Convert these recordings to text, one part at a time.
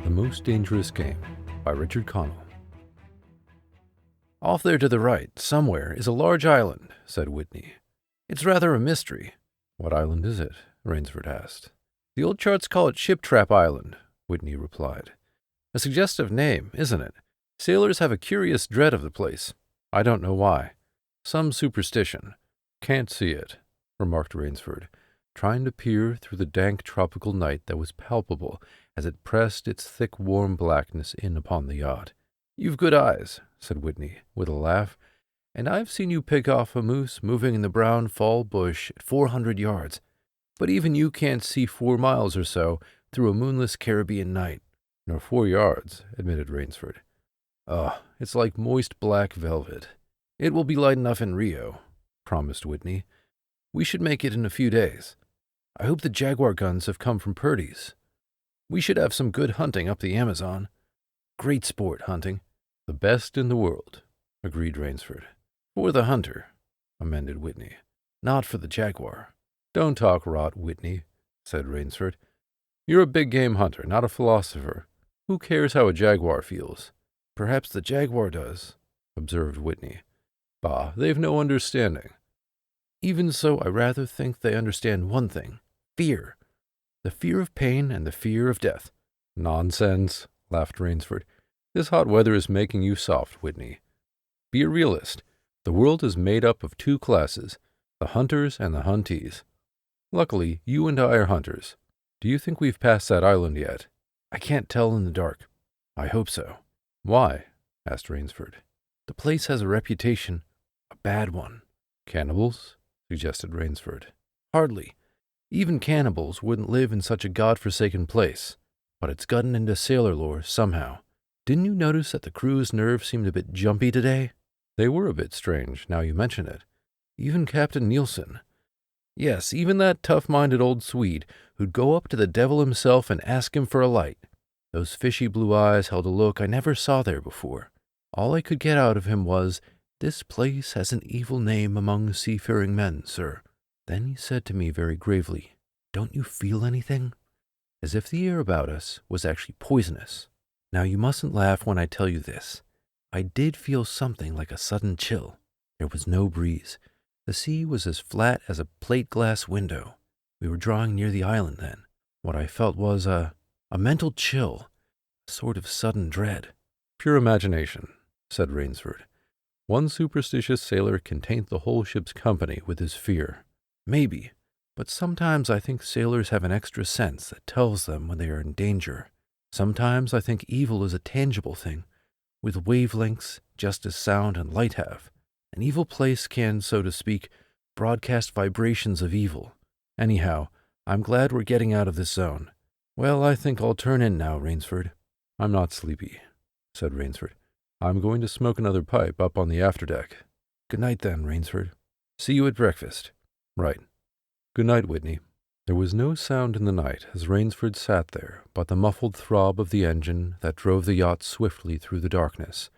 The Most Dangerous Game by Richard Connell. "Off there to the right, somewhere, is a large island," said Whitney. "It's rather a mystery." "What island is it?" Rainsford asked. "The old charts call it Ship Trap Island," Whitney replied. "A suggestive name, isn't it? Sailors have a curious dread of the place. I don't know why. Some superstition." "Can't see it," remarked Rainsford, trying to peer through the dank tropical night that was palpable as it pressed its thick warm blackness in upon the yacht. "You've good eyes," said Whitney, with a laugh, "and I've seen you pick off a moose moving in the brown fall bush at 400 yards. But even you can't see 4 miles or so through a moonless Caribbean night." "Nor 4 yards," admitted Rainsford. "Oh, it's like moist black velvet." "It will be light enough in Rio," promised Whitney. "We should make it in a few days. I hope the Jaguar guns have come from Purdy's. We should have some good hunting up the Amazon. Great sport, hunting." "The best in the world," agreed Rainsford. "For the hunter," amended Whitney. "Not for the Jaguar." "Don't talk rot, Whitney," said Rainsford. "You're a big-game hunter, not a philosopher. Who cares how a jaguar feels?" "Perhaps the Jaguar does," observed Whitney. "Bah, they've no understanding." "Even so, I rather think they understand one thing: fear. The fear of pain and the fear of death." "Nonsense," laughed Rainsford. "This hot weather is making you soft, Whitney. Be a realist. The world is made up of 2 classes, the hunters and the huntees. Luckily, you and I are hunters. Do you think we've passed that island yet?" "I can't tell in the dark. I hope so." "Why?" asked Rainsford. "The place has a reputation, a bad one." "Cannibals?" suggested Rainsford. "Hardly. Even cannibals wouldn't live in such a god-forsaken place. But it's gotten into sailor lore somehow. Didn't you notice that the crew's nerves seemed a bit jumpy today?" "They were a bit strange, now you mention it." "Even Captain Nielsen." "Yes, even that tough-minded old Swede who'd go up to the devil himself and ask him for a light. Those fishy blue eyes held a look I never saw there before. All I could get out of him was, 'This place has an evil name among seafaring men, sir.' Then he said to me very gravely, 'Don't you feel anything?' As if the air about us was actually poisonous. Now you mustn't laugh when I tell you this. I did feel something like a sudden chill. There was no breeze. The sea was as flat as a plate-glass window. We were drawing near the island then. What I felt was a mental chill, a sort of sudden dread." "Pure imagination," said Rainsford. "One superstitious sailor can taint the whole ship's company with his fear." "Maybe, but sometimes I think sailors have an extra sense that tells them when they are in danger. Sometimes I think evil is a tangible thing, with wavelengths just as sound and light have. An evil place can, so to speak, broadcast vibrations of evil. Anyhow, I'm glad we're getting out of this zone. Well, I think I'll turn in now, Rainsford." "I'm not sleepy," said Rainsford. "I'm going to smoke another pipe up on the afterdeck." "Good night then, Rainsford. See you at breakfast." "Right. Good night, Whitney." There was no sound in the night as Rainsford sat there but the muffled throb of the engine that drove the yacht swiftly through the darkness,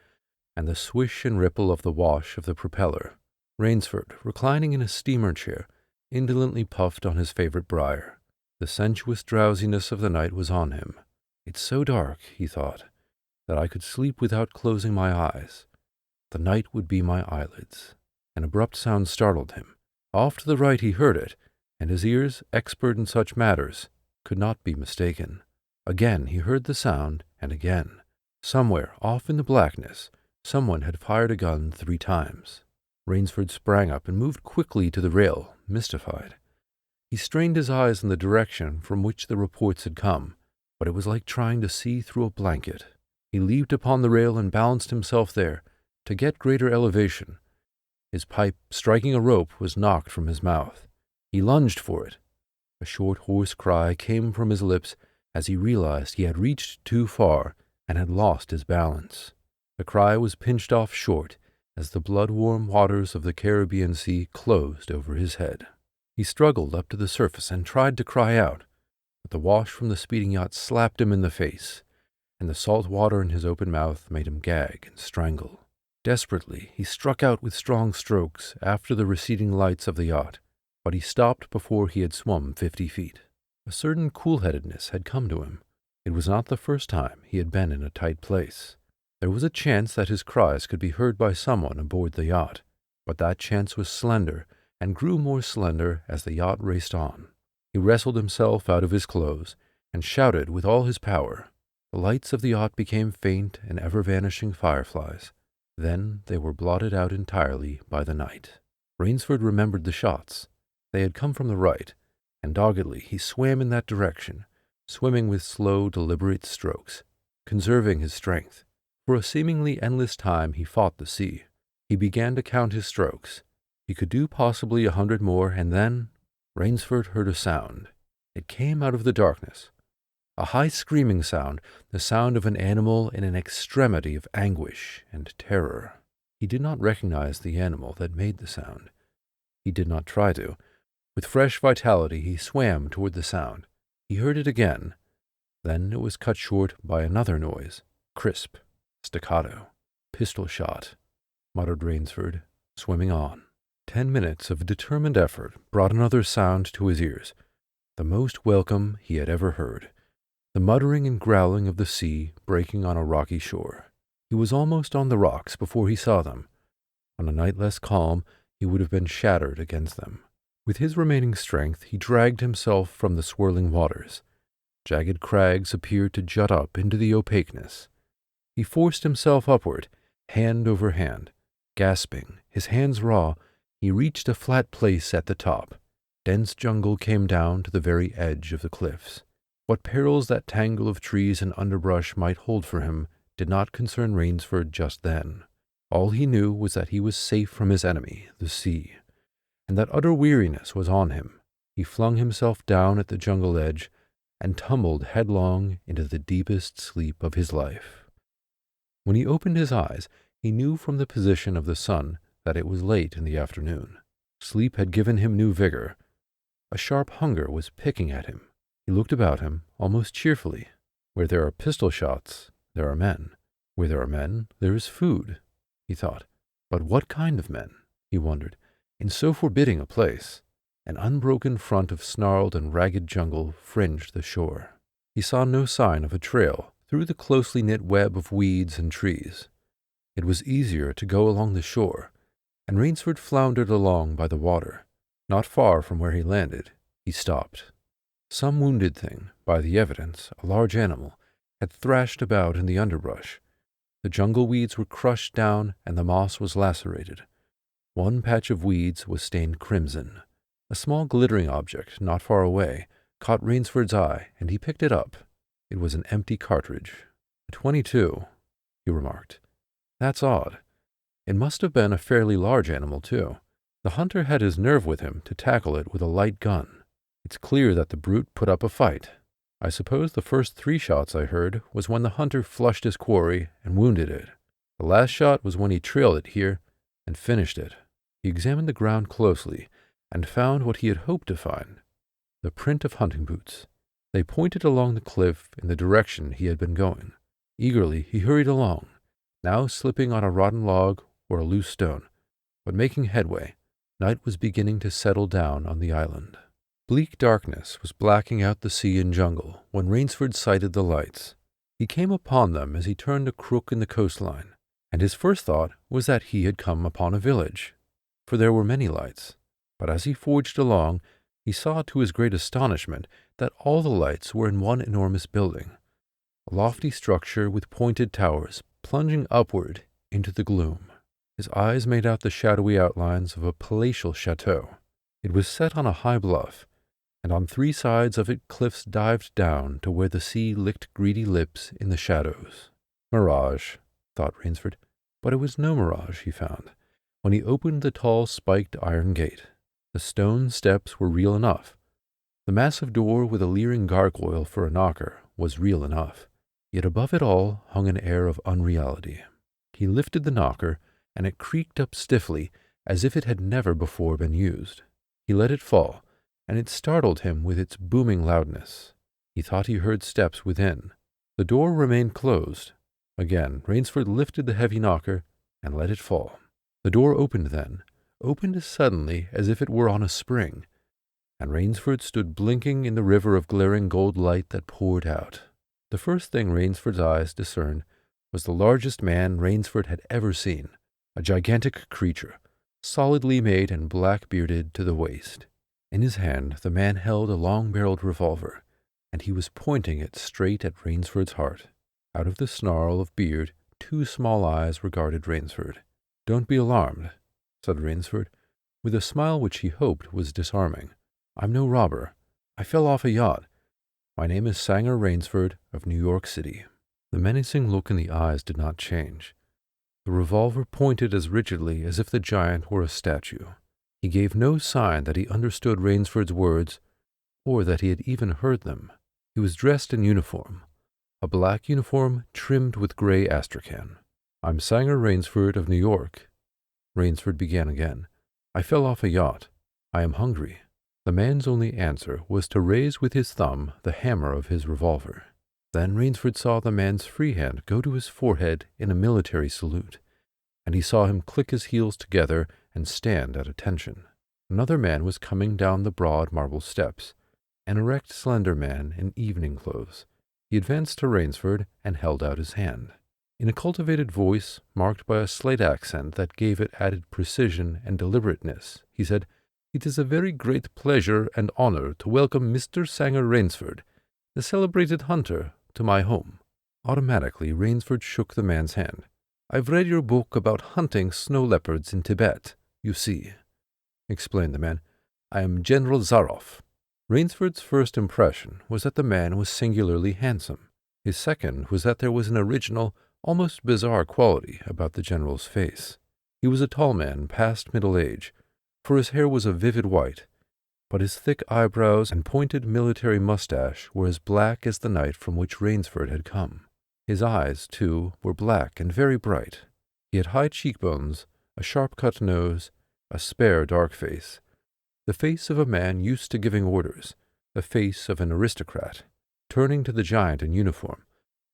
and the swish and ripple of the wash of the propeller. Rainsford, reclining in a steamer chair, indolently puffed on his favorite briar. The sensuous drowsiness of the night was on him. "It's so dark," he thought, "that I could sleep without closing my eyes. The night would be my eyelids." An abrupt sound startled him. Off to the right he heard it, and his ears, expert in such matters, could not be mistaken. Again he heard the sound, and again. Somewhere, off in the blackness, someone had fired a gun 3 times. Rainsford sprang up and moved quickly to the rail, mystified. He strained his eyes in the direction from which the reports had come, but it was like trying to see through a blanket. He leaped upon the rail and balanced himself there, to get greater elevation. His pipe, striking a rope, was knocked from his mouth. He lunged for it. A short, hoarse cry came from his lips as he realized he had reached too far and had lost his balance. The cry was pinched off short as the blood-warm waters of the Caribbean Sea closed over his head. He struggled up to the surface and tried to cry out, but the wash from the speeding yacht slapped him in the face, and the salt water in his open mouth made him gag and strangle. Desperately, he struck out with strong strokes after the receding lights of the yacht, but he stopped before he had swum 50 feet. A certain cool-headedness had come to him, It was not the first time he had been in a tight place. There was a chance that his cries could be heard by someone aboard the yacht, but that chance was slender and grew more slender as the yacht raced on. He wrestled himself out of his clothes and shouted with all his power. The lights of the yacht became faint and ever-vanishing fireflies. Then they were blotted out entirely by the night. Rainsford remembered the shots. They had come from the right, and doggedly he swam in that direction, swimming with slow, deliberate strokes, conserving his strength. For a seemingly endless time he fought the sea. He began to count his strokes. He could do possibly 100 more, and then Rainsford heard a sound. It came out of the darkness. A high screaming sound, the sound of an animal in an extremity of anguish and terror. He did not recognize the animal that made the sound. He did not try to. With fresh vitality he swam toward the sound. He heard it again. Then it was cut short by another noise, crisp, staccato. Pistol shot, muttered Rainsford, swimming on. 10 minutes of determined effort brought another sound to his ears, the most welcome he had ever heard, the muttering and growling of the sea breaking on a rocky shore. He was almost on the rocks before he saw them. On a night less calm, he would have been shattered against them. With his remaining strength, he dragged himself from the swirling waters. Jagged crags appeared to jut up into the opaqueness. He forced himself upward, hand over hand. Gasping, his hands raw, he reached a flat place at the top. Dense jungle came down to the very edge of the cliffs. What perils that tangle of trees and underbrush might hold for him did not concern Rainsford just then. All he knew was that he was safe from his enemy, the sea, and that utter weariness was on him. He flung himself down at the jungle edge and tumbled headlong into the deepest sleep of his life. When he opened his eyes, he knew from the position of the sun that it was late in the afternoon. Sleep had given him new vigor. A sharp hunger was picking at him. He looked about him, almost cheerfully. Where there are pistol shots, there are men. Where there are men, there is food, he thought. But what kind of men, he wondered, in so forbidding a place? An unbroken front of snarled and ragged jungle fringed the shore. He saw no sign of a trail through the closely knit web of weeds and trees. It was easier to go along the shore, and Rainsford floundered along by the water. Not far from where he landed, he stopped. Some wounded thing, by the evidence, a large animal, had thrashed about in the underbrush. The jungle weeds were crushed down and the moss was lacerated. One patch of weeds was stained crimson. A small glittering object, not far away, caught Rainsford's eye, and he picked it up. It was an empty cartridge. A .22, he remarked. That's odd. It must have been a fairly large animal, too. The hunter had his nerve with him to tackle it with a light gun. It's clear that the brute put up a fight. I suppose the first 3 shots I heard was when the hunter flushed his quarry and wounded it. The last shot was when he trailed it here and finished it. He examined the ground closely and found what he had hoped to find, the print of hunting boots. They pointed along the cliff in the direction he had been going. Eagerly he hurried along, now slipping on a rotten log or a loose stone, but making headway. Night was beginning to settle down on the island. Bleak darkness was blacking out the sea and jungle when Rainsford sighted the lights. He came upon them as he turned a crook in the coastline, and his first thought was that he had come upon a village, for there were many lights. But as he forged along, he saw to his great astonishment that all the lights were in one enormous building, a lofty structure with pointed towers plunging upward into the gloom. His eyes made out the shadowy outlines of a palatial chateau. It was set on a high bluff, and on 3 sides of it cliffs dived down to where the sea licked greedy lips in the shadows. Mirage, thought Rainsford, but it was no mirage, he found, when he opened the tall spiked iron gate. The stone steps were real enough. The massive door with a leering gargoyle for a knocker was real enough, yet above it all hung an air of unreality. He lifted the knocker, and it creaked up stiffly as if it had never before been used. He let it fall, and it startled him with its booming loudness. He thought he heard steps within. The door remained closed. Again Rainsford lifted the heavy knocker and let it fall. The door opened then, opened as suddenly as if it were on a spring, and Rainsford stood blinking in the river of glaring gold light that poured out. The first thing Rainsford's eyes discerned was the largest man Rainsford had ever seen, a gigantic creature, solidly made and black-bearded to the waist. In his hand the man held a long-barreled revolver, and he was pointing it straight at Rainsford's heart. Out of the snarl of beard, 2 small eyes regarded Rainsford. "Don't be alarmed," said Rainsford, with a smile which he hoped was disarming. "I'm no robber. I fell off a yacht. My name is Sanger Rainsford of New York City." The menacing look in the eyes did not change. The revolver pointed as rigidly as if the giant were a statue. He gave no sign that he understood Rainsford's words, or that he had even heard them. He was dressed in uniform, a black uniform trimmed with gray astrakhan. "I'm Sanger Rainsford of New York," Rainsford began again. "I fell off a yacht. I am hungry." The man's only answer was to raise with his thumb the hammer of his revolver. Then Rainsford saw the man's free hand go to his forehead in a military salute, and he saw him click his heels together and stand at attention. Another man was coming down the broad marble steps, an erect, slender man in evening clothes. He advanced to Rainsford and held out his hand. In a cultivated voice, marked by a slight accent that gave it added precision and deliberateness, he said, "It is a very great pleasure and honor to welcome Mr. Sanger Rainsford, the celebrated hunter, to my home." Automatically, Rainsford shook the man's hand. "I've read your book about hunting snow leopards in Tibet, you see," explained the man. "I am General Zaroff." Rainsford's first impression was that the man was singularly handsome. His second was that there was an original, almost bizarre quality about the general's face. He was a tall man past middle age, for his hair was a vivid white, but his thick eyebrows and pointed military mustache were as black as the night from which Rainsford had come. His eyes, too, were black and very bright. He had high cheekbones, a sharp-cut nose, a spare, dark face, the face of a man used to giving orders, the face of an aristocrat. Turning to the giant in uniform,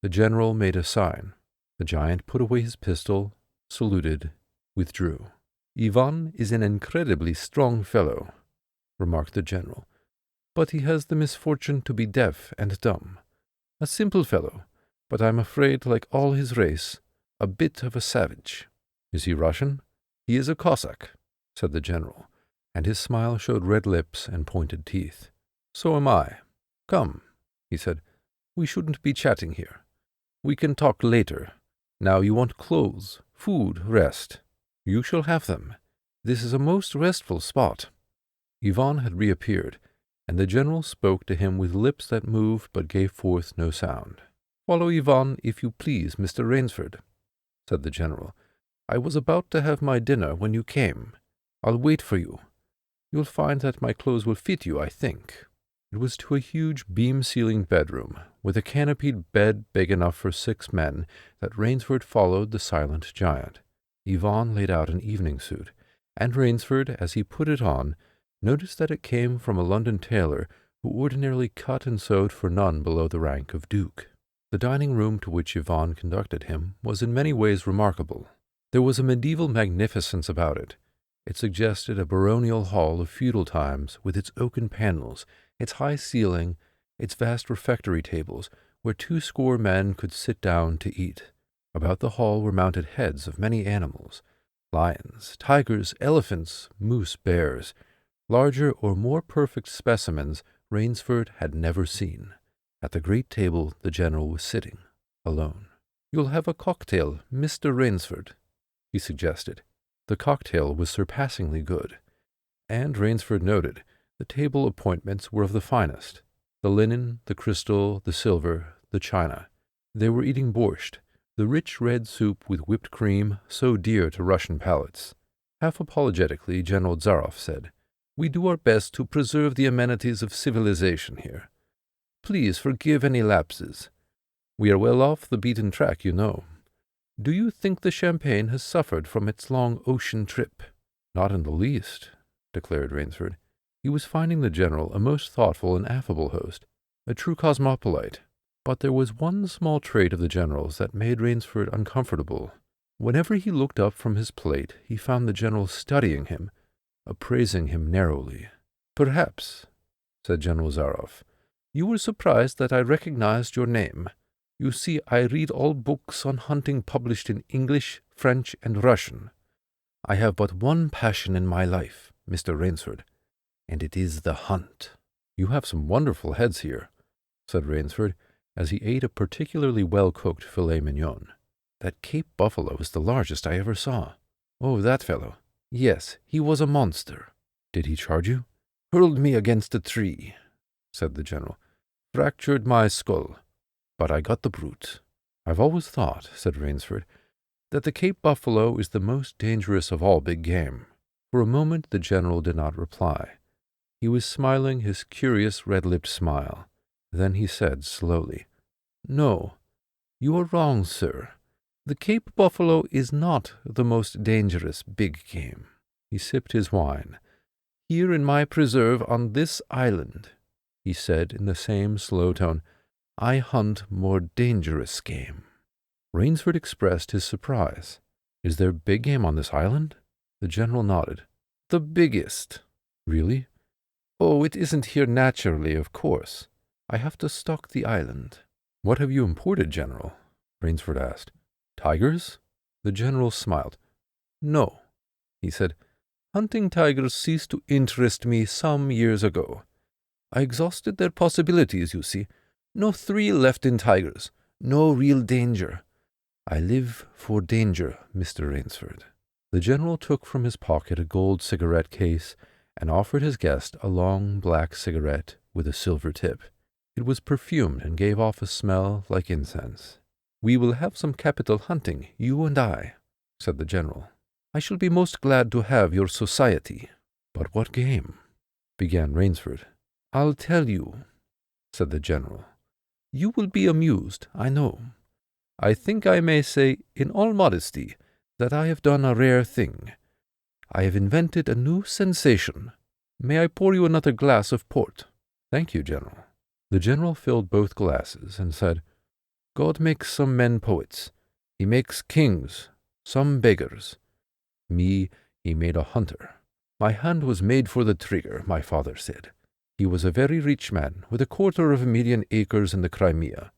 the general made a sign. The giant put away his pistol, saluted, withdrew. "Ivan is an incredibly strong fellow," remarked the general, "but he has the misfortune to be deaf and dumb. A simple fellow, but I'm afraid, like all his race, a bit of a savage." "Is he Russian?" "He is a Cossack," said the general, and his smile showed red lips and pointed teeth. "So am I. Come," he said, "we shouldn't be chatting here. We can talk later. Now you want clothes, food, rest. You shall have them. This is a most restful spot." Ivan had reappeared, and the general spoke to him with lips that moved but gave forth no sound. "Follow Ivan, if you please, Mr. Rainsford," said the general. "I was about to have my dinner when you came. I'll wait for you. You'll find that my clothes will fit you, I think." It was to a huge beam-ceilinged bedroom, with a canopied bed big enough for 6 men, that Rainsford followed the silent giant. Ivan laid out an evening suit, and Rainsford, as he put it on, noticed that it came from a London tailor who ordinarily cut and sewed for none below the rank of duke. The dining-room to which Ivan conducted him was in many ways remarkable. There was a medieval magnificence about it. It suggested a baronial hall of feudal times, with its oaken panels, its high ceiling, its vast refectory tables, where 20 men could sit down to eat. About the hall were mounted heads of many animals, lions, tigers, elephants, moose, bears, larger or more perfect specimens Rainsford had never seen. At the great table the general was sitting, alone. "You'll have a cocktail, Mr. Rainsford," he suggested. The cocktail was surpassingly good, and Rainsford noted the table appointments were of the finest: the linen, the crystal, the silver, the china. They were eating borscht, the rich red soup with whipped cream so dear to Russian palates. Half apologetically, General Zaroff said, "We do our best to preserve the amenities of civilization here. Please forgive any lapses. We are well off the beaten track, you know. Do you think the champagne has suffered from its long ocean trip?" "Not in the least," declared Rainsford. He was finding the general a most thoughtful and affable host, a true cosmopolite. But there was one small trait of the general's that made Rainsford uncomfortable. Whenever he looked up from his plate, he found the general studying him, appraising him narrowly. "Perhaps," said General Zaroff, "you were surprised that I recognized your name. You see, I read all books on hunting published in English, French, and Russian. I have but one passion in my life, Mr. Rainsford, and it is the hunt." "You have some wonderful heads here," said Rainsford, as he ate a particularly well-cooked filet mignon. "That Cape buffalo is the largest I ever saw." "Oh, that fellow. Yes, he was a monster." "Did he charge you?" "Hurled me against a tree," said the general. "Fractured my skull. But I got the brute." "I've always thought," said Rainsford, "that the Cape buffalo is the most dangerous of all big game." For a moment the general did not reply. He was smiling his curious red-lipped smile. Then he said slowly, "No, you are wrong, sir. The Cape buffalo is not the most dangerous big game." He sipped his wine. "Here in my preserve on this island," he said in the same slow tone, "I hunt more dangerous game." Rainsford expressed his surprise. "Is there big game on this island?" The general nodded. "The biggest." "Really?" "Oh, it isn't here naturally, of course. I have to stock the island." "What have you imported, General?" Rainsford asked. "Tigers?" The general smiled. "No," he said. "Hunting tigers ceased to interest me some years ago. I exhausted their possibilities, you see. No thrill left in tigers. No real danger. I live for danger, Mr. Rainsford." The general took from his pocket a gold cigarette case and offered his guest a long black cigarette with a silver tip. It was perfumed and gave off a smell like incense. "We will have some capital hunting, you and I," said the general. "I shall be most glad to have your society." "But what game?" began Rainsford. "I'll tell you," said the general. "You will be amused, I know. I think I may say, in all modesty, that I have done a rare thing. I have invented a new sensation. May I pour you another glass of port?" "Thank you, General." The general filled both glasses and said, "God makes some men poets. He makes kings, some beggars. Me, he made a hunter. My hand was made for the trigger, my father said. He was a very rich man, with 250,000 acres in the Crimea,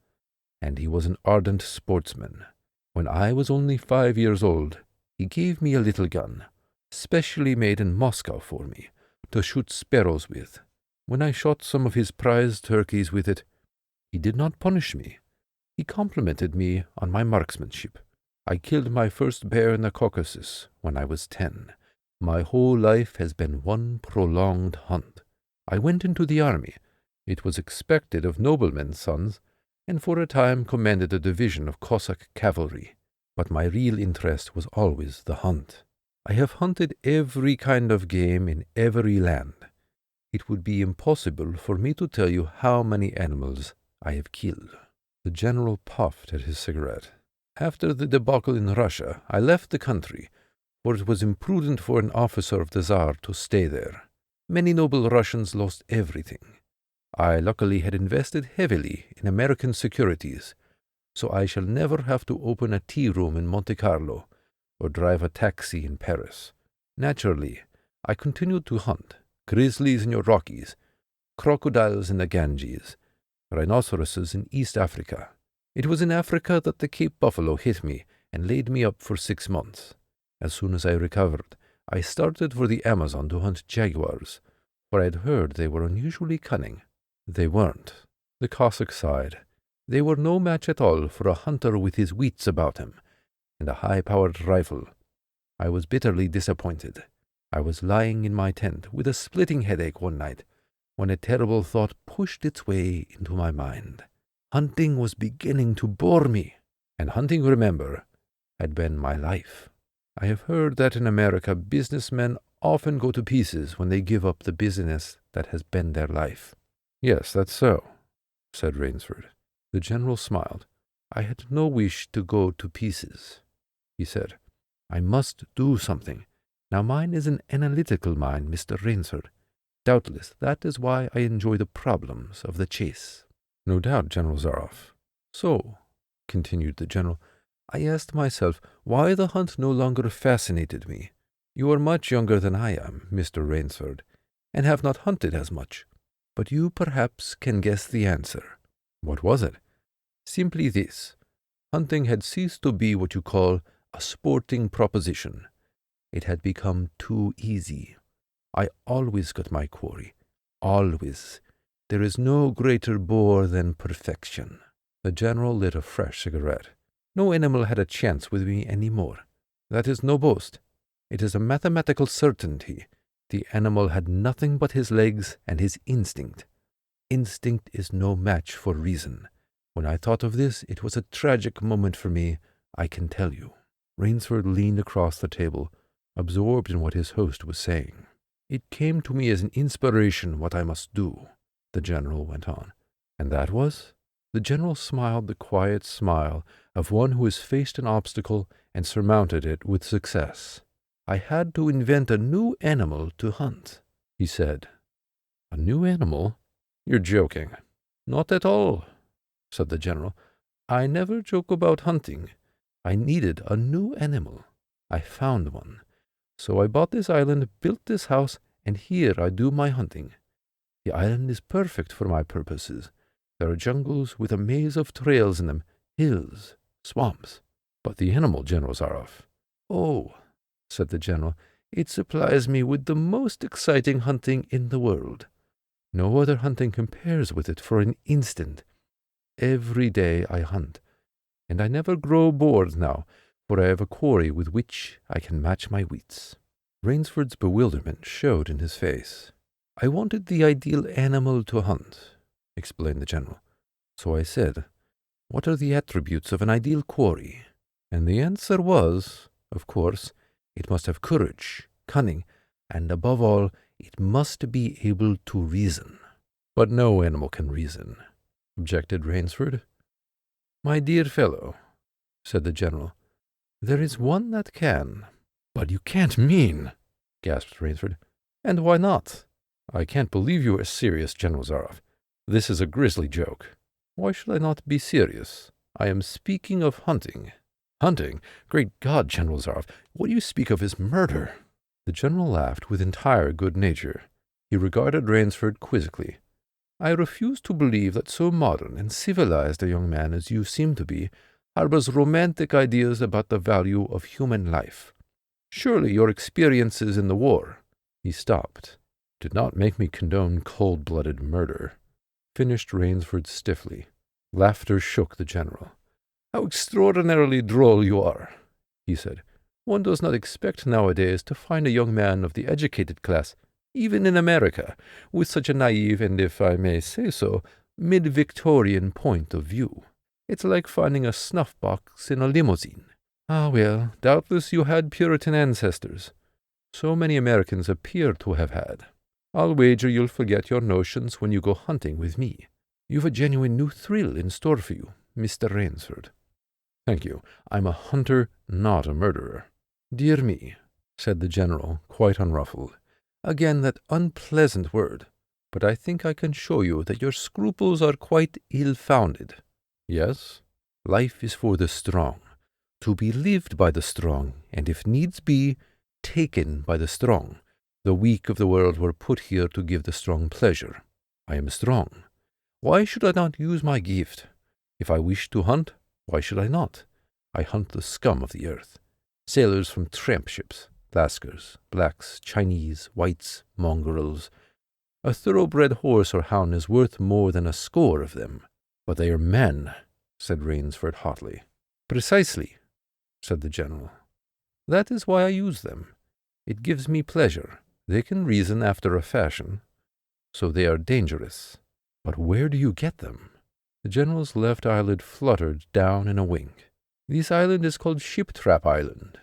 and he was an ardent sportsman. When I was only 5 years old, he gave me a little gun, specially made in Moscow for me, to shoot sparrows with. When I shot some of his prize turkeys with it, he did not punish me. He complimented me on my marksmanship. I killed my first bear in the Caucasus when I was 10. My whole life has been one prolonged hunt. I went into the army. It was expected of noblemen's sons, and for a time commanded a division of Cossack cavalry. But my real interest was always the hunt. I have hunted every kind of game in every land. It would be impossible for me to tell you how many animals I have killed." The general puffed at his cigarette. "After the debacle in Russia, I left the country, for it was imprudent for an officer of the Tsar to stay there. Many noble Russians lost everything. I luckily had invested heavily in American securities, so I shall never have to open a tea-room in Monte Carlo or drive a taxi in Paris. Naturally, I continued to hunt. Grizzlies in your Rockies, crocodiles in the Ganges, rhinoceroses in East Africa. It was in Africa that the Cape buffalo hit me and laid me up for 6 months. As soon as I recovered, I started for the Amazon to hunt jaguars, for I had heard they were unusually cunning. They weren't." The Cossack sighed. "They were no match at all for a hunter with his wits about him, and a high-powered rifle. I was bitterly disappointed. I was lying in my tent with a splitting headache one night, when a terrible thought pushed its way into my mind. Hunting was beginning to bore me, and hunting, remember, had been my life. I have heard that in America businessmen often go to pieces when they give up the business that has been their life." "Yes, that's so," said Rainsford. The general smiled. "I had no wish to go to pieces," he said. "I must do something. Now mine is an analytical mind, Mr. Rainsford. Doubtless that is why I enjoy the problems of the chase." "No doubt, General Zaroff." "So," continued the general, "I asked myself why the hunt no longer fascinated me. You are much younger than I am, Mr. Rainsford, and have not hunted as much. But you perhaps can guess the answer." "What was it?" Simply this. Hunting had ceased to be what you call a sporting proposition. It had become too easy. I always got my quarry. Always. There is no greater bore than perfection. The general lit a fresh cigarette. No animal had a chance with me any more. That is no boast. It is a mathematical certainty. The animal had nothing but his legs and his instinct. Instinct is no match for reason. When I thought of this, it was a tragic moment for me, I can tell you. Rainsford leaned across the table, absorbed in what his host was saying. It came to me as an inspiration what I must do, the general went on. And that was? The general smiled the quiet smile of one who has faced an obstacle and surmounted it with success. I had to invent a new animal to hunt, he said. A new animal? You're joking. Not at all, said the general. I never joke about hunting. I needed a new animal. I found one. So I bought this island, built this house, and here I do my hunting. The island is perfect for my purposes. There are jungles with a maze of trails in them, hills, swamps. But the animal, General Zaroff. Oh, said the general, it supplies me with the most exciting hunting in the world. No other hunting compares with it for an instant. Every day I hunt, and I never grow bored now, for I have a quarry with which I can match my wits. Rainsford's bewilderment showed in his face. I wanted the ideal animal to hunt, explained the general. So I said, what are the attributes of an ideal quarry? And the answer was, of course, it must have courage, cunning, and above all, it must be able to reason. But no animal can reason, objected Rainsford. My dear fellow, said the general, there is one that can. But you can't mean, gasped Rainsford. And why not? I can't believe you are serious, General Zaroff. This is a grisly joke. Why should I not be serious? I am speaking of hunting. Hunting? Great God, General Zaroff, what you speak of is murder. The general laughed with entire good nature. He regarded Rainsford quizzically. I refuse to believe that so modern and civilized a young man as you seem to be harbors romantic ideas about the value of human life. Surely your experiences in the war— He stopped. Did not make me condone cold-blooded murder, finished Rainsford stiffly. Laughter shook the general. How extraordinarily droll you are, he said. One does not expect nowadays to find a young man of the educated class, even in America, with such a naive and, if I may say so, mid-Victorian point of view. It's like finding a snuff-box in a limousine. Ah, well, doubtless you had Puritan ancestors. So many Americans appear to have had. I'll wager you'll forget your notions when you go hunting with me. You've a genuine new thrill in store for you, Mr. Rainsford. Thank you. I'm a hunter, not a murderer. Dear me, said the general, quite unruffled. Again that unpleasant word. But I think I can show you that your scruples are quite ill-founded. Yes? Life is for the strong, to be lived by the strong, and if needs be, taken by the strong. The weak of the world were put here to give the strong pleasure. I am strong. Why should I not use my gift? If I wish to hunt, why should I not? I hunt the scum of the earth. Sailors from tramp ships, Lascars, blacks, Chinese, whites, mongrels. A thoroughbred horse or hound is worth more than a score of them. But they are men, said Rainsford hotly. Precisely, said the general. That is why I use them. It gives me pleasure. They can reason after a fashion. So they are dangerous. But where do you get them? The general's left eyelid fluttered down in a wink. This island is called Ship Trap Island,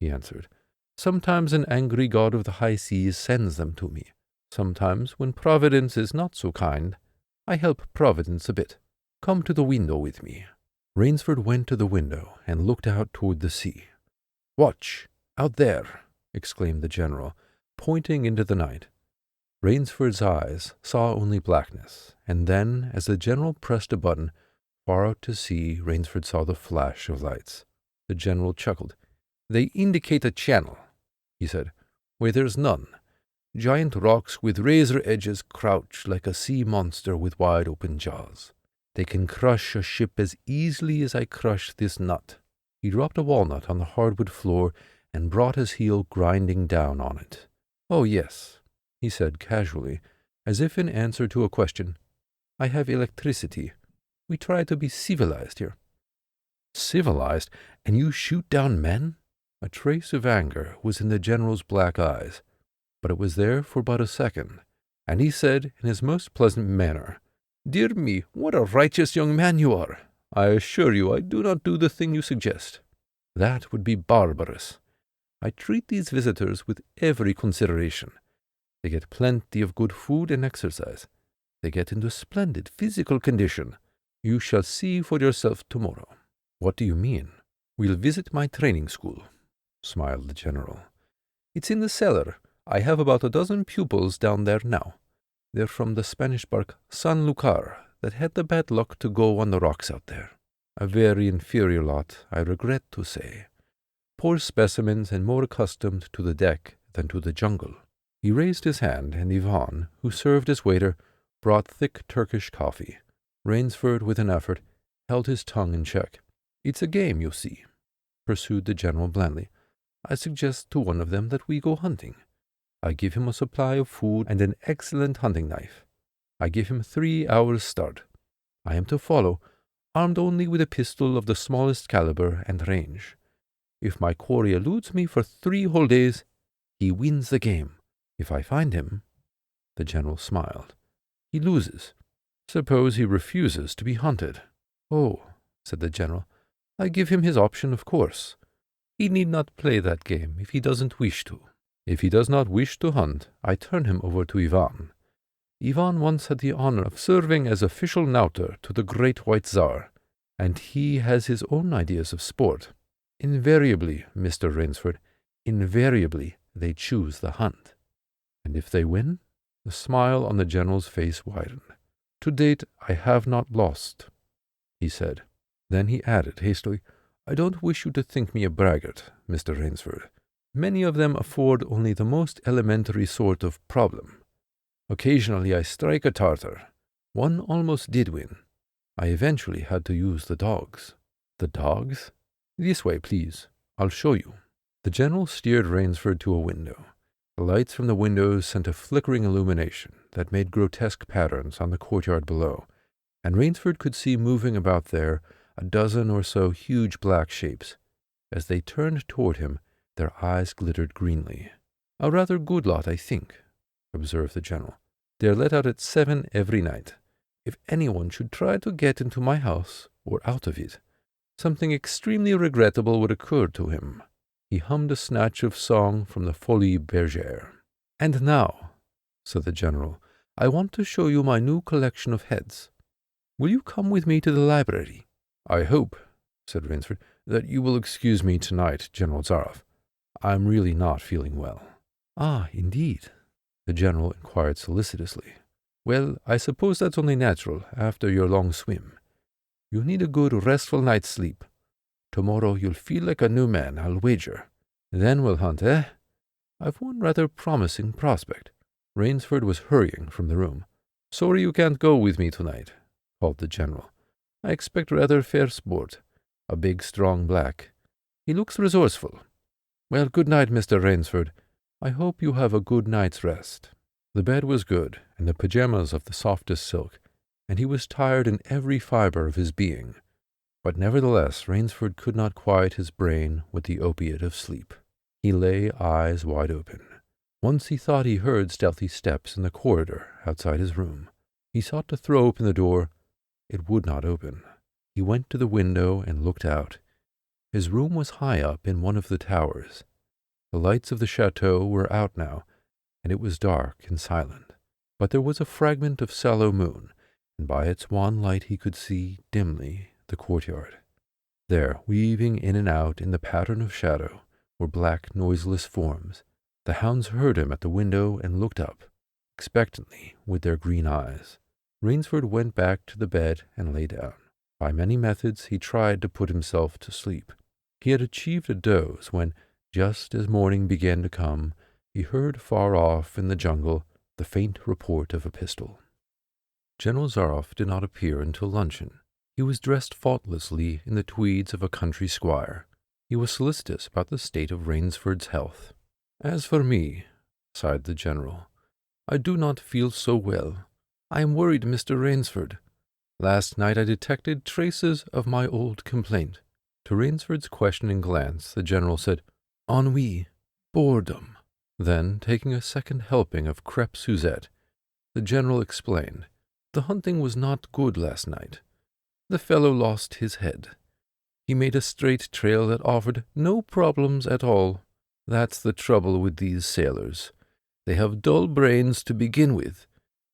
he answered. Sometimes an angry god of the high seas sends them to me. Sometimes, when Providence is not so kind, I help Providence a bit. Come to the window with me. Rainsford went to the window and looked out toward the sea. Watch, out there, exclaimed the general, pointing into the night. Rainsford's eyes saw only blackness, and then, as the general pressed a button, far out to sea, Rainsford saw the flash of lights. The general chuckled. They indicate a channel, he said, where there's none. Giant rocks with razor edges crouch like a sea monster with wide open jaws. They can crush a ship as easily as I crush this nut. He dropped a walnut on the hardwood floor and brought his heel grinding down on it. Oh, yes, he said casually, as if in answer to a question. I have electricity. We try to be civilized here. Civilized? And you shoot down men? A trace of anger was in the general's black eyes, but it was there for but a second, and he said in his most pleasant manner, Dear me, what a righteous young man you are! I assure you I do not do the thing you suggest. That would be barbarous. I treat these visitors with every consideration. They get plenty of good food and exercise. They get into splendid physical condition. You shall see for yourself tomorrow. What do you mean? We'll visit my training school, smiled the general. It's in the cellar. I have about 12 pupils down there now. They're from the Spanish bark San Lucar that had the bad luck to go on the rocks out there. A very inferior lot, I regret to say. Poor specimens and more accustomed to the deck than to the jungle. He raised his hand, and Ivan, who served as waiter, brought thick Turkish coffee. Rainsford, with an effort, held his tongue in check. It's a game, you see, pursued the general blandly. I suggest to one of them that we go hunting. I give him a supply of food and an excellent hunting knife. I give him 3 hours' start. I am to follow, armed only with a pistol of the smallest caliber and range. If my quarry eludes me for 3 whole days, he wins the game. If I find him, the general smiled, he loses. Suppose he refuses to be hunted. Oh, said the general, I give him his option, of course. He need not play that game if he doesn't wish to. If he does not wish to hunt, I turn him over to Ivan. Ivan once had the honor of serving as official nauter to the great white Tsar, and he has his own ideas of sport. Invariably, Mr. Rainsford, invariably they choose the hunt. And if they win? The smile on the general's face widened. To date, I have not lost, he said. Then he added hastily, I don't wish you to think me a braggart, Mr. Rainsford. Many of them afford only the most elementary sort of problem. Occasionally I strike a Tartar. One almost did win. I eventually had to use the dogs. The dogs? This way, please. I'll show you. The general steered Rainsford to a window. The lights from the windows sent a flickering illumination that made grotesque patterns on the courtyard below, and Rainsford could see moving about there 12 or so huge black shapes. As they turned toward him, their eyes glittered greenly. A rather good lot, I think, observed the general. They are let out at 7 every night. If anyone should try to get into my house, or out of it, something extremely regrettable would occur to him. He hummed a snatch of song from the Folie Bergère. And now, said the general, I want to show you my new collection of heads. Will you come with me to the library? I hope, said Rainsford, that you will excuse me tonight, General Zaroff. I am really not feeling well. Ah, indeed, the general inquired solicitously. Well, I suppose that's only natural after your long swim. You need a good, restful night's sleep. Tomorrow you'll feel like a new man, I'll wager. Then we'll hunt, eh? I've one rather promising prospect. Rainsford was hurrying from the room. Sorry you can't go with me tonight, called the general. I expect rather fair sport. A big, strong black. He looks resourceful. Well, good night, Mr. Rainsford. I hope you have a good night's rest. The bed was good, and the pajamas of the softest silk, and he was tired in every fibre of his being. But nevertheless Rainsford could not quiet his brain with the opiate of sleep. He lay, eyes wide open. Once he thought he heard stealthy steps in the corridor outside his room. He sought to throw open the door. It would not open. He went to the window and looked out. His room was high up in one of the towers. The lights of the chateau were out now, and it was dark and silent. But there was a fragment of sallow moon, and by its wan light he could see, dimly, the courtyard. There, weaving in and out in the pattern of shadow, were black, noiseless forms. The hounds heard him at the window and looked up, expectantly, with their green eyes. Rainsford went back to the bed and lay down. By many methods he tried to put himself to sleep. He had achieved a doze when, just as morning began to come, he heard far off in the jungle the faint report of a pistol. General Zaroff did not appear until luncheon. He was dressed faultlessly in the tweeds of a country squire. He was solicitous about the state of Rainsford's health. "As for me," sighed the general, "I do not feel so well. I am worried, Mr. Rainsford. Last night I detected traces of my old complaint." To Rainsford's questioning glance, the general said, "Ennui, boredom." Then, taking a second helping of crêpe Suzette, the general explained, "The hunting was not good last night. The fellow lost his head. He made a straight trail that offered no problems at all. That's the trouble with these sailors. They have dull brains to begin with,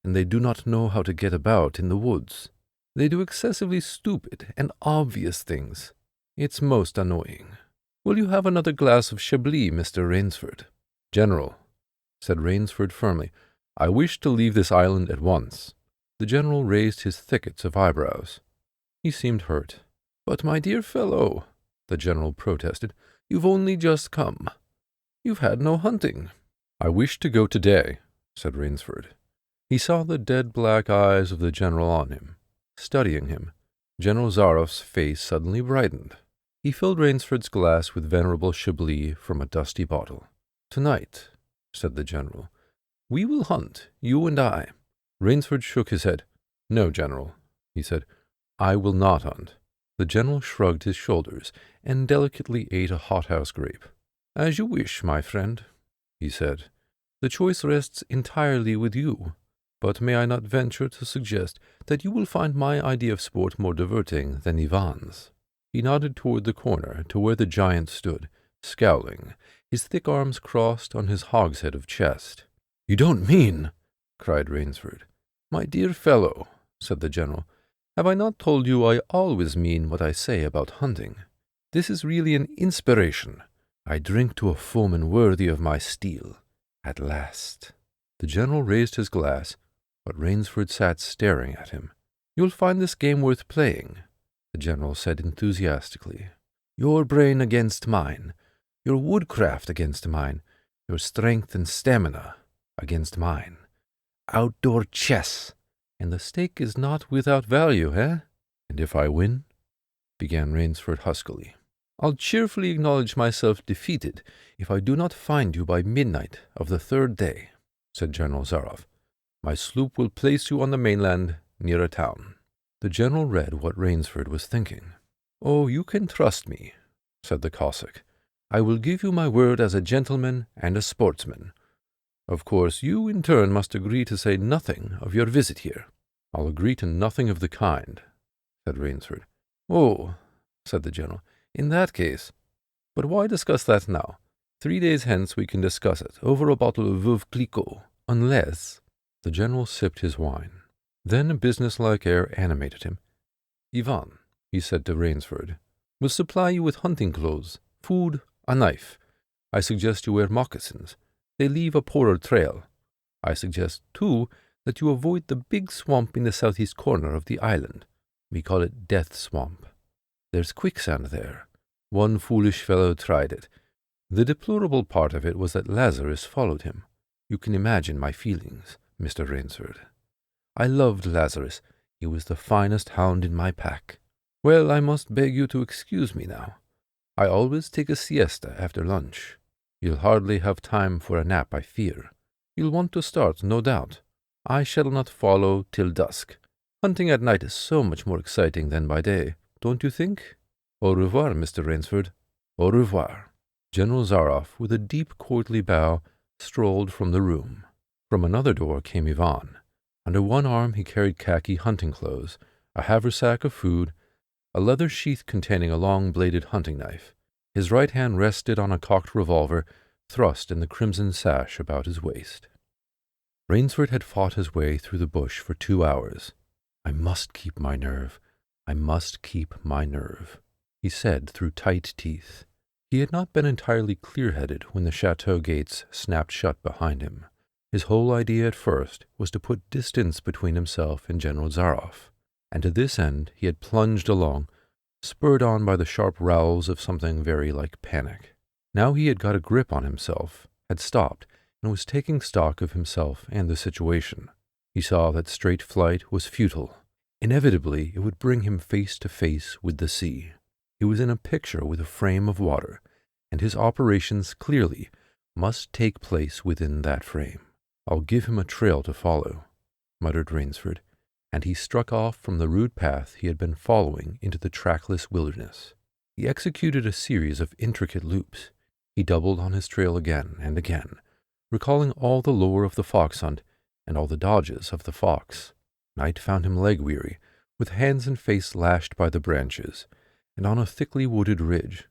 and they do not know how to get about in the woods. They do excessively stupid and obvious things. It's most annoying. Will you have another glass of Chablis, Mr. Rainsford?" "General," said Rainsford firmly, "I wish to leave this island at once." The general raised his thickets of eyebrows. He seemed hurt. "But, my dear fellow," the general protested, "you've only just come. You've had no hunting." "I wish to go today," said Rainsford. He saw the dead black eyes of the general on him, studying him. General Zaroff's face suddenly brightened. He filled Rainsford's glass with venerable Chablis from a dusty bottle. "Tonight," said the general, "we will hunt, you and I." Rainsford shook his head. "No, General," he said, "I will not hunt." The general shrugged his shoulders and delicately ate a hothouse grape. "As you wish, my friend," he said. "The choice rests entirely with you. But may I not venture to suggest that you will find my idea of sport more diverting than Ivan's?" He nodded toward the corner to where the giant stood, scowling, his thick arms crossed on his hogshead of chest. "You don't mean—" cried Rainsford. "My dear fellow," said the general, "have I not told you I always mean what I say about hunting? This is really an inspiration. I drink to a foeman worthy of my steel. At last." The general raised his glass, but Rainsford sat staring at him. "You'll find this game worth playing," the general said enthusiastically. "Your brain against mine, your woodcraft against mine, your strength and stamina against mine. Outdoor chess, and the stake is not without value, eh?" "And if I win?" began Rainsford huskily. "I'll cheerfully acknowledge myself defeated if I do not find you by midnight of the third day," said General Zaroff. "My sloop will place you on the mainland near a town." The general read what Rainsford was thinking. "Oh, you can trust me," said the Cossack. "I will give you my word as a gentleman and a sportsman. Of course, you in turn must agree to say nothing of your visit here." "I'll agree to nothing of the kind," said Rainsford. "Oh," said the general, "in that case. But why discuss that now? 3 days hence we can discuss it, over a bottle of Veuve Clicquot, unless—" The general sipped his wine. Then a businesslike air animated him. "Ivan," he said to Rainsford, "will supply you with hunting clothes, food, a knife. I suggest you wear moccasins. They leave a poorer trail. I suggest, too, that you avoid the big swamp in the southeast corner of the island. We call it Death Swamp. There's quicksand there. One foolish fellow tried it. The deplorable part of it was that Lazarus followed him. You can imagine my feelings, Mr. Rainsford. I loved Lazarus. He was the finest hound in my pack. Well, I must beg you to excuse me now. I always take a siesta after lunch. You'll hardly have time for a nap, I fear. You'll want to start, no doubt. I shall not follow till dusk. Hunting at night is so much more exciting than by day, don't you think? Au revoir, Mr. Rainsford. Au revoir." General Zaroff, with a deep courtly bow, strolled from the room. From another door came Ivan. Under one arm he carried khaki hunting clothes, a haversack of food, a leather sheath containing a long-bladed hunting knife. His right hand rested on a cocked revolver, thrust in the crimson sash about his waist. Rainsford had fought his way through the bush for 2 hours. "I must keep my nerve. I must keep my nerve," he said through tight teeth. He had not been entirely clear-headed when the chateau gates snapped shut behind him. His whole idea at first was to put distance between himself and General Zaroff, and to this end he had plunged along, spurred on by the sharp rowels of something very like panic. Now he had got a grip on himself, had stopped, and was taking stock of himself and the situation. He saw that straight flight was futile. Inevitably, it would bring him face to face with the sea. He was in a picture with a frame of water, and his operations clearly must take place within that frame. "I'll give him a trail to follow," muttered Rainsford, and he struck off from the rude path he had been following into the trackless wilderness. He executed a series of intricate loops. He doubled on his trail again and again, recalling all the lore of the fox hunt and all the dodges of the fox. Night found him leg-weary, with hands and face lashed by the branches, and on a thickly wooded ridge.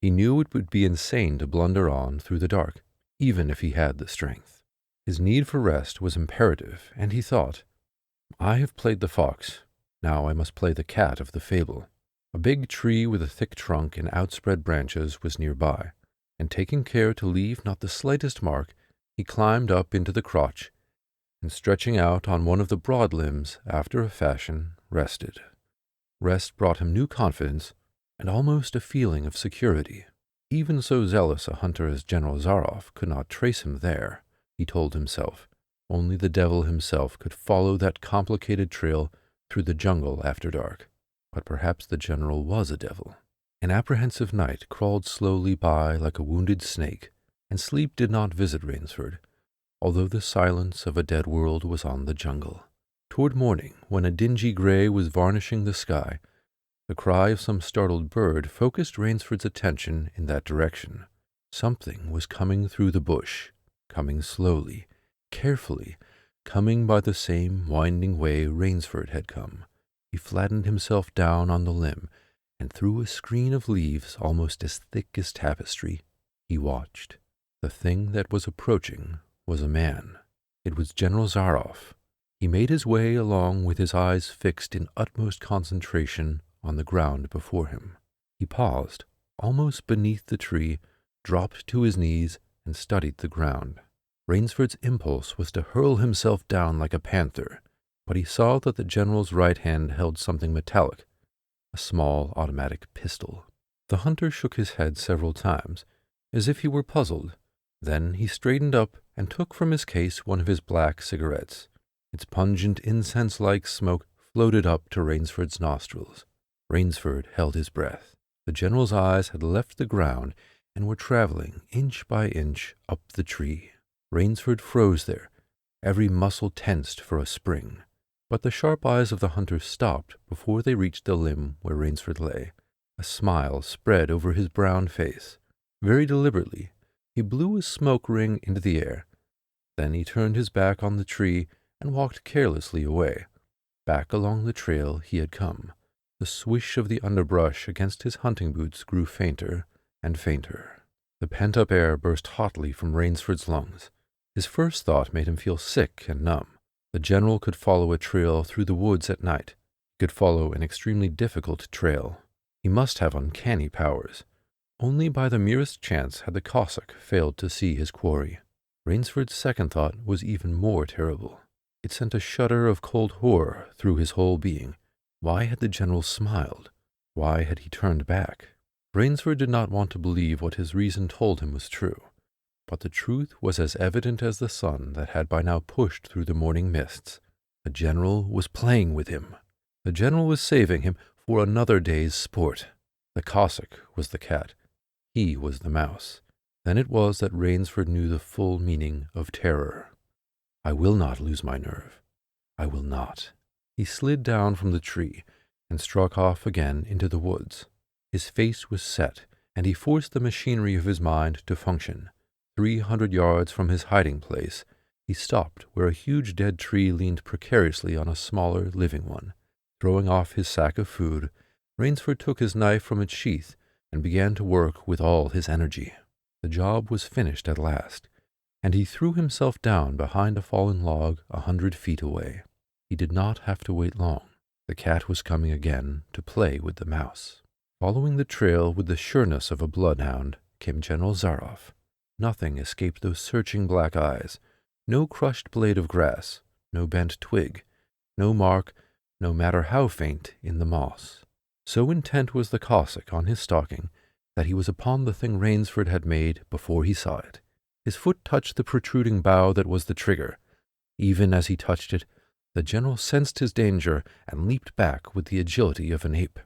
He knew it would be insane to blunder on through the dark, even if he had the strength. His need for rest was imperative, and he thought, "I have played the fox. Now I must play the cat of the fable." A big tree with a thick trunk and outspread branches was nearby, and taking care to leave not the slightest mark, he climbed up into the crotch, and stretching out on one of the broad limbs after a fashion, rested. Rest brought him new confidence and almost a feeling of security. Even so zealous a hunter as General Zaroff could not trace him there, he told himself. Only the devil himself could follow that complicated trail through the jungle after dark. But perhaps the general was a devil. An apprehensive night crawled slowly by like a wounded snake, and sleep did not visit Rainsford, although the silence of a dead world was on the jungle. Toward morning, when a dingy gray was varnishing the sky, the cry of some startled bird focused Rainsford's attention in that direction. Something was coming through the bush, coming slowly, carefully, coming by the same winding way Rainsford had come. He flattened himself down on the limb, and through a screen of leaves almost as thick as tapestry, he watched. The thing that was approaching was a man. It was General Zaroff. He made his way along with his eyes fixed in utmost concentration on the ground before him. He paused, almost beneath the tree, dropped to his knees, and studied the ground. Rainsford's impulse was to hurl himself down like a panther, but he saw that the general's right hand held something metallic, a small automatic pistol. The hunter shook his head several times, as if he were puzzled. Then he straightened up and took from his case one of his black cigarettes. Its pungent incense-like smoke floated up to Rainsford's nostrils. Rainsford held his breath. The general's eyes had left the ground and were traveling inch by inch up the tree. Rainsford froze there, every muscle tensed for a spring. But the sharp eyes of the hunter stopped before they reached the limb where Rainsford lay. A smile spread over his brown face. Very deliberately, he blew a smoke ring into the air. Then he turned his back on the tree and walked carelessly away, back along the trail he had come. The swish of the underbrush against his hunting boots grew fainter and fainter. The pent-up air burst hotly from Rainsford's lungs. His first thought made him feel sick and numb. The general could follow a trail through the woods at night. He could follow an extremely difficult trail. He must have uncanny powers. Only by the merest chance had the Cossack failed to see his quarry. Rainsford's second thought was even more terrible. It sent a shudder of cold horror through his whole being. Why had the general smiled? Why had he turned back? Rainsford did not want to believe what his reason told him was true, but the truth was as evident as the sun that had by now pushed through the morning mists. The general was playing with him. The general was saving him for another day's sport. The Cossack was the cat. He was the mouse. Then it was that Rainsford knew the full meaning of terror. "I will not lose my nerve. I will not." He slid down from the tree and struck off again into the woods. His face was set, and he forced the machinery of his mind to function. 300 yards from his hiding place, he stopped where a huge dead tree leaned precariously on a smaller, living one. Throwing off his sack of food, Rainsford took his knife from its sheath and began to work with all his energy. The job was finished at last, and he threw himself down behind a fallen log 100 feet away. He did not have to wait long. The cat was coming again to play with the mouse. Following the trail with the sureness of a bloodhound came General Zaroff. Nothing escaped those searching black eyes. No crushed blade of grass, no bent twig, no mark, no matter how faint, in the moss. So intent was the Cossack on his stalking that he was upon the thing Rainsford had made before he saw it. His foot touched the protruding bough that was the trigger. Even as he touched it, the general sensed his danger and leaped back with the agility of an ape.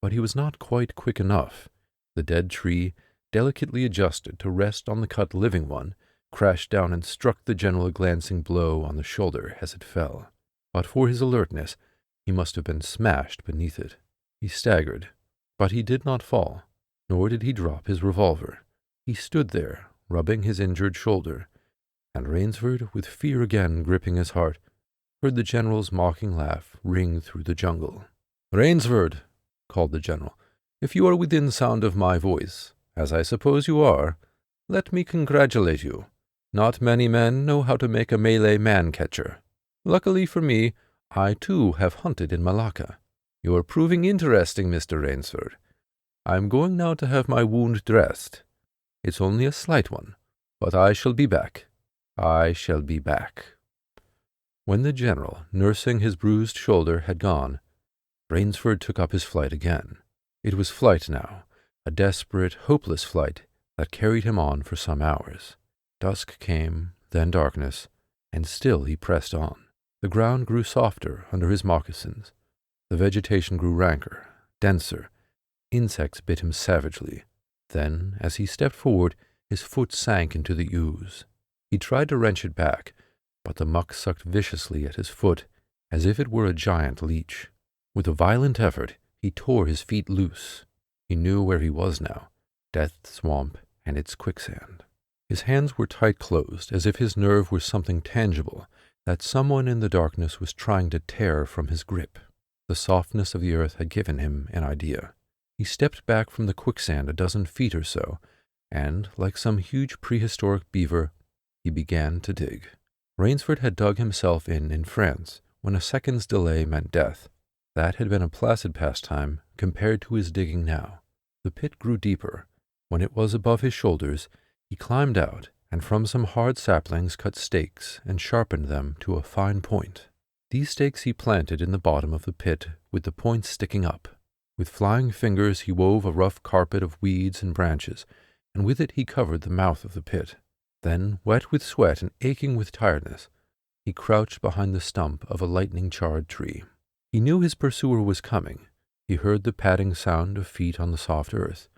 But he was not quite quick enough. The dead tree, delicately adjusted to rest on the cut living one, crashed down and struck the general a glancing blow on the shoulder as it fell. But for his alertness, he must have been smashed beneath it. He staggered, but he did not fall, nor did he drop his revolver. He stood there, rubbing his injured shoulder, and Rainsford, with fear again gripping his heart, heard the general's mocking laugh ring through the jungle. "Rainsford," called the general, "if you are within sound of my voice, as I suppose you are, let me congratulate you. Not many men know how to make a Malay man-catcher. Luckily for me, I too have hunted in Malacca. You are proving interesting, Mr. Rainsford. I am going now to have my wound dressed. It's only a slight one, but I shall be back. I shall be back." When the general, nursing his bruised shoulder, had gone, Rainsford took up his flight again. It was flight now, a desperate, hopeless flight that carried him on for some hours. Dusk came, then darkness, and still he pressed on. The ground grew softer under his moccasins. The vegetation grew ranker, denser. Insects bit him savagely. Then, as he stepped forward, his foot sank into the ooze. He tried to wrench it back, but the muck sucked viciously at his foot, as if it were a giant leech. With a violent effort, he tore his feet loose. He knew where he was now, Death Swamp and its quicksand. His hands were tight closed, as if his nerve were something tangible that someone in the darkness was trying to tear from his grip. The softness of the earth had given him an idea. He stepped back from the quicksand a dozen feet or so, and, like some huge prehistoric beaver, he began to dig. Rainsford had dug himself in France, when a second's delay meant death. That had been a placid pastime compared to his digging now. The pit grew deeper. When it was above his shoulders, he climbed out, and from some hard saplings cut stakes and sharpened them to a fine point. These stakes he planted in the bottom of the pit, with the points sticking up. With flying fingers he wove a rough carpet of weeds and branches, and with it he covered the mouth of the pit. Then, wet with sweat and aching with tiredness, he crouched behind the stump of a lightning-charred tree. He knew his pursuer was coming. He heard the padding sound of feet on the soft earth,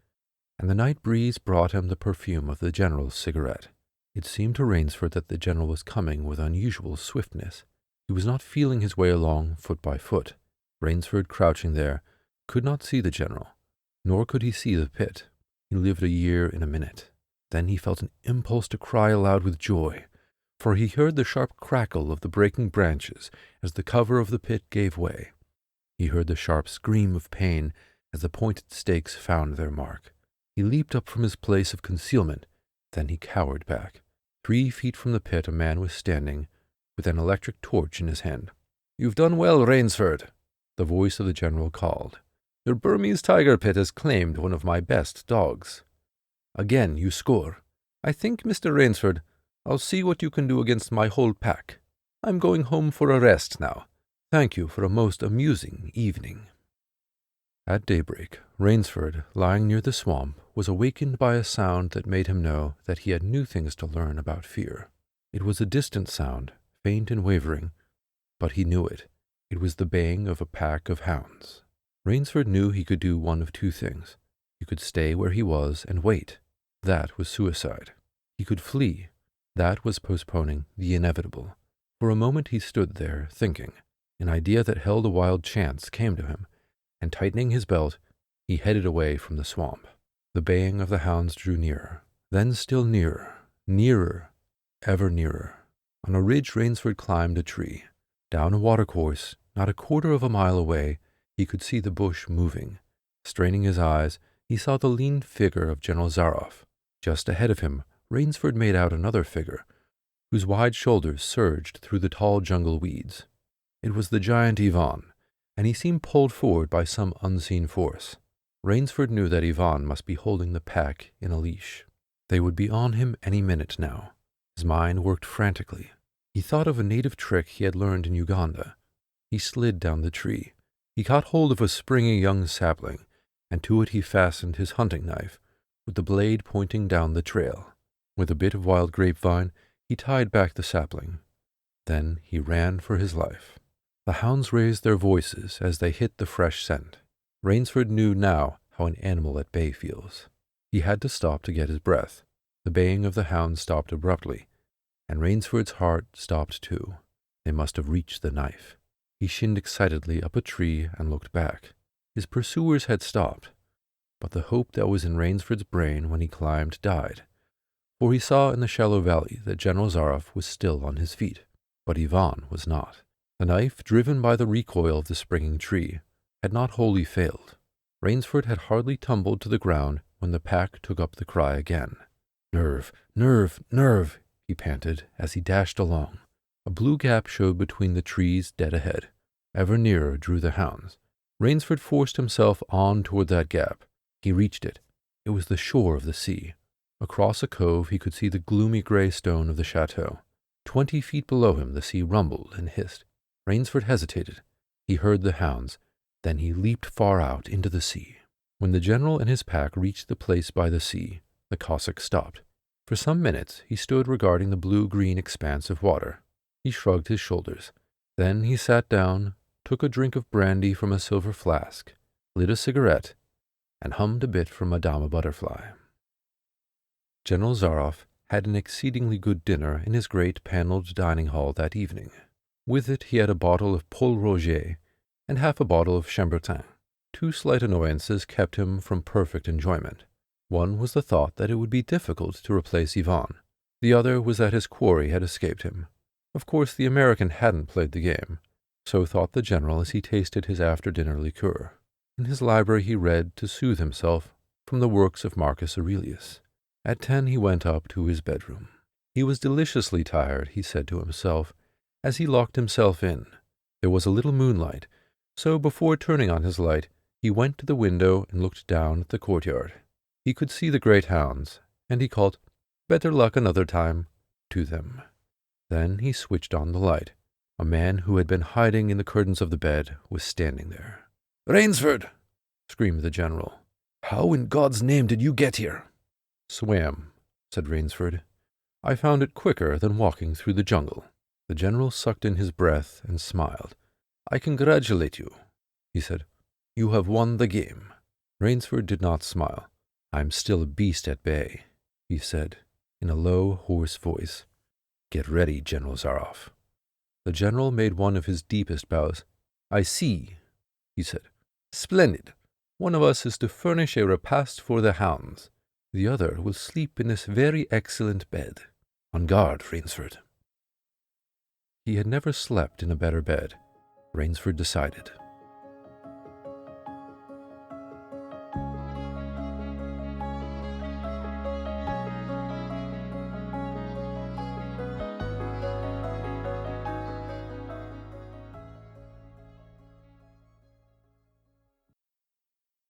and the night breeze brought him the perfume of the general's cigarette. It seemed to Rainsford that the general was coming with unusual swiftness. He was not feeling his way along foot by foot. Rainsford, crouching there, could not see the general, nor could he see the pit. He lived a year in a minute. Then he felt an impulse to cry aloud with joy, for he heard the sharp crackle of the breaking branches as the cover of the pit gave way. He heard the sharp scream of pain as the pointed stakes found their mark. He leaped up from his place of concealment. Then he cowered back. 3 feet from the pit a man was standing, with an electric torch in his hand. "You've done well, Rainsford," the voice of the general called. "Your Burmese tiger pit has claimed one of my best dogs. Again you score. I think, Mr. Rainsford, I'll see what you can do against my whole pack. I'm going home for a rest now. Thank you for a most amusing evening." At daybreak, Rainsford, lying near the swamp, was awakened by a sound that made him know that he had new things to learn about fear. It was a distant sound, faint and wavering, but he knew it. It was the baying of a pack of hounds. Rainsford knew he could do one of 2 things. He could stay where he was and wait. That was suicide. He could flee. That was postponing the inevitable. For a moment he stood there, thinking. An idea that held a wild chance came to him, and tightening his belt, he headed away from the swamp. The baying of the hounds drew nearer, then still nearer, nearer, ever nearer. On a ridge Rainsford climbed a tree. Down a watercourse, not a quarter of a mile away, he could see the bush moving. Straining his eyes, he saw the lean figure of General Zaroff. Just ahead of him, Rainsford made out another figure, whose wide shoulders surged through the tall jungle weeds. It was the giant Ivan, and he seemed pulled forward by some unseen force. Rainsford knew that Ivan must be holding the pack in a leash. They would be on him any minute now. His mind worked frantically. He thought of a native trick he had learned in Uganda. He slid down the tree. He caught hold of a springy young sapling, and to it he fastened his hunting knife, with the blade pointing down the trail. With a bit of wild grapevine, he tied back the sapling. Then he ran for his life. The hounds raised their voices as they hit the fresh scent. Rainsford knew now how an animal at bay feels. He had to stop to get his breath. The baying of the hounds stopped abruptly, and Rainsford's heart stopped too. They must have reached the knife. He shinned excitedly up a tree and looked back. His pursuers had stopped, but the hope that was in Rainsford's brain when he climbed died, for he saw in the shallow valley that General Zaroff was still on his feet, but Ivan was not. The knife, driven by the recoil of the springing tree, had not wholly failed. Rainsford had hardly tumbled to the ground when the pack took up the cry again. "Nerve, nerve, nerve," he panted as he dashed along. A blue gap showed between the trees dead ahead. Ever nearer drew the hounds. Rainsford forced himself on toward that gap. He reached it. It was the shore of the sea. Across a cove he could see the gloomy gray stone of the chateau. 20 feet below him the sea rumbled and hissed. Rainsford hesitated. He heard the hounds. Then he leaped far out into the sea. When the general and his pack reached the place by the sea, the Cossack stopped. For some minutes he stood regarding the blue-green expanse of water. He shrugged his shoulders. Then he sat down, took a drink of brandy from a silver flask, lit a cigarette, and hummed a bit from Madame Butterfly. General Zaroff had an exceedingly good dinner in his great panelled dining hall that evening. With it he had a bottle of Paul Roger and half a bottle of Chambertin. 2 slight annoyances kept him from perfect enjoyment. One was the thought that it would be difficult to replace Ivan. The other was that his quarry had escaped him. Of course, the American hadn't played the game. So thought the general as he tasted his after-dinner liqueur. In his library he read, to soothe himself, from the works of Marcus Aurelius. At 10 he went up to his bedroom. He was deliciously tired, he said to himself, as he locked himself in. There was a little moonlight, so before turning on his light, he went to the window and looked down at the courtyard. He could see the great hounds, and he called, "Better luck another time," to them. Then he switched on the light. A man who had been hiding in the curtains of the bed was standing there. "Rainsford!" screamed the general. "How in God's name did you get here?" "Swam," said Rainsford. "I found it quicker than walking through the jungle." The general sucked in his breath and smiled. "I congratulate you," he said. "You have won the game." Rainsford did not smile. "I'm still a beast at bay," he said, in a low, hoarse voice. "Get ready, General Zaroff." The general made one of his deepest bows. "I see," he said. "Splendid. One of us is to furnish a repast for the hounds. The other will sleep in this very excellent bed. On guard, Rainsford." He had never slept in a better bed, Rainsford decided.